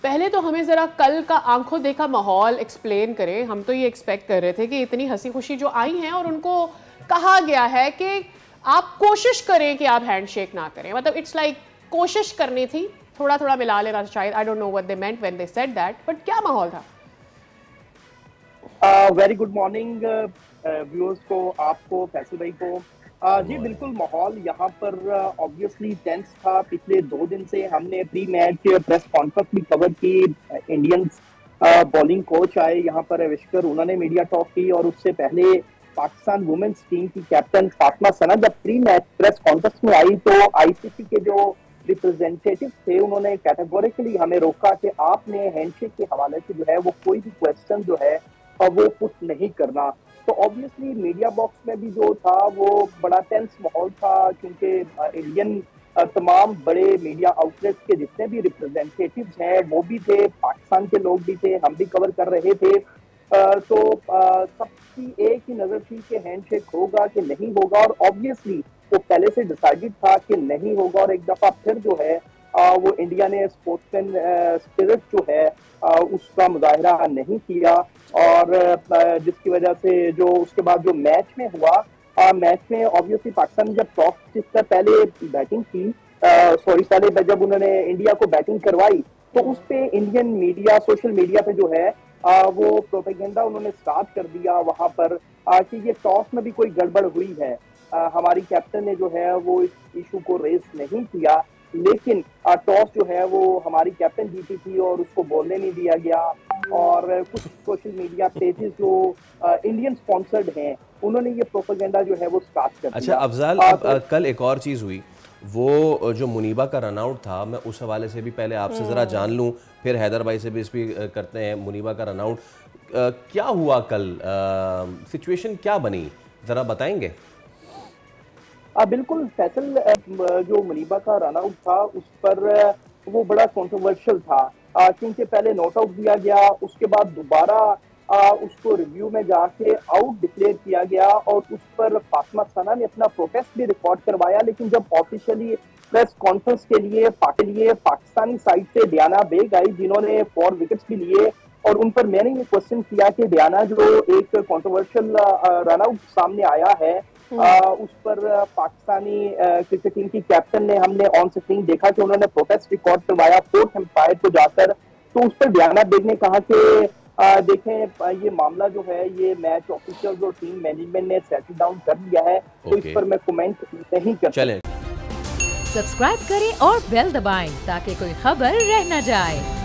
पहले तो हमें ज़रा कल का आंखों देखा माहौल एक्सप्लेन करें। हम तो ये एक्सपेक्ट कर रहे थे कि इतनी हंसी खुशी जो आई हैं और उनको कहा गया है कि आप कोशिश करें कि आप हैंडशेक ना करें, मतलब इट्स लाइक कोशिश करनी थी, थोड़ा थोड़ा मिला लेना शायद। I don't know what they meant when they said that, but क्या माहौल था? वेरी गुड मॉर्निंग व्यूअर्स को, आपको, फैसल भाई को। जी बिल्कुल, माहौल यहाँ पर ऑब्वियसली टेंस था। पिछले 2 दिन से हमने प्री मैच प्रेस कॉन्फ्रेंस भी कवर की। इंडियंस बॉलिंग कोच आए यहाँ पर, अविष्कर, उन्होंने मीडिया टॉक की। और उससे पहले पाकिस्तान वुमेन्स टीम की कैप्टन फातिमा सना जब प्री मैच प्रेस कॉन्फ्रेंस में आई तो आईसीसी के जो रिप्रेजेंटेटिव थे उन्होंने कैटेगोरिकली हमें रोका कि आपने हैंडशेक के हवाले से जो है वो कोई भी क्वेश्चन जो है वो पुट नहीं करना। तो ऑब्वियसली मीडिया बॉक्स में भी जो था वो बड़ा टेंस माहौल था, क्योंकि इंडियन तमाम बड़े मीडिया आउटलेट्स के जितने भी रिप्रेजेंटेटिव्स हैं वो भी थे, पाकिस्तान के लोग भी थे, हम भी कवर कर रहे थे। तो सबकी एक ही नजर थी कि हैंडशेक होगा कि नहीं होगा, और ऑब्वियसली वो पहले से डिसाइडेड था कि नहीं होगा। और एक दफा फिर जो है वो इंडिया ने स्पोर्ट्समैन स्पिरिट जो है उसका मुजाहरा नहीं किया, और जिसकी वजह से जो उसके बाद जो मैच में हुआ, मैच में ऑब्वियसली पाकिस्तान ने जब टॉस जीतकर पहले बैटिंग की, पहले जब उन्होंने इंडिया को बैटिंग करवाई तो उस पे इंडियन मीडिया, सोशल मीडिया पे जो है वो प्रोपेगेंडा उन्होंने स्टार्ट कर दिया वहां पर कि ये टॉस में भी कोई गड़बड़ हुई है। हमारी कैप्टन ने जो है वो इस इशू को रेज नहीं किया, लेकिन टॉस जो है वो हमारी कैप्टन जीती थी और उसको बोलने नहीं दिया गया। और कुछ सोशल मीडिया पेजेस जो इंडियन स्पॉन्सर्ड हैं उन्होंने ये प्रोपेगेंडा जो है वो स्टार्ट कर दिया। अच्छा अफजाल, कल एक और चीज़ हुई, वो जो मुनीबा का रनआउट था, मैं उस हवाले से भी पहले आपसे ज़रा जान लूँ, फिर हैदर भाई से भी इस पर करते हैं। मुनीबा का रनआउट क्या हुआ कल, सिचुएशन क्या बनी, ज़रा बताएंगे? बिल्कुल फैसल, जो मुनीबा का रनआउट था उस पर वो बड़ा कंट्रोवर्शियल था, क्योंकि पहले नॉट आउट दिया गया, उसके बाद दोबारा उसको रिव्यू में जाके आउट डिक्लेयर किया गया, और उस पर फातिमा सना ने अपना प्रोटेस्ट भी रिकॉर्ड करवाया। लेकिन जब ऑफिशियली प्रेस कॉन्फ्रेंस के लिए पाकिस्तानी साइड से डियाना बेग आई, जिन्होंने 4 विकेट्स भी लिए, और उन पर मैंने ये क्वेश्चन किया कि डियाना जो एक कंट्रोवर्शियल रनआउट सामने आया है उस पर पाकिस्तानी क्रिकेट टीम की कैप्टन ने, हमने ऑन स्क्रीन देखा कि उन्होंने प्रोटेस्ट रिकॉर्ड करवाया 4th एम्पायर को जाकर। तो उस पर डियाना बेग ने कहा कि देखें, ये मामला जो है ये मैच ऑफिशियल्स और टीम मैनेजमेंट ने सेटल डाउन कर दिया है, तो इस पर मैं कमेंट नहीं कर सकता। सब्सक्राइब करें और बेल दबाएं ताकि कोई खबर रह न जाए।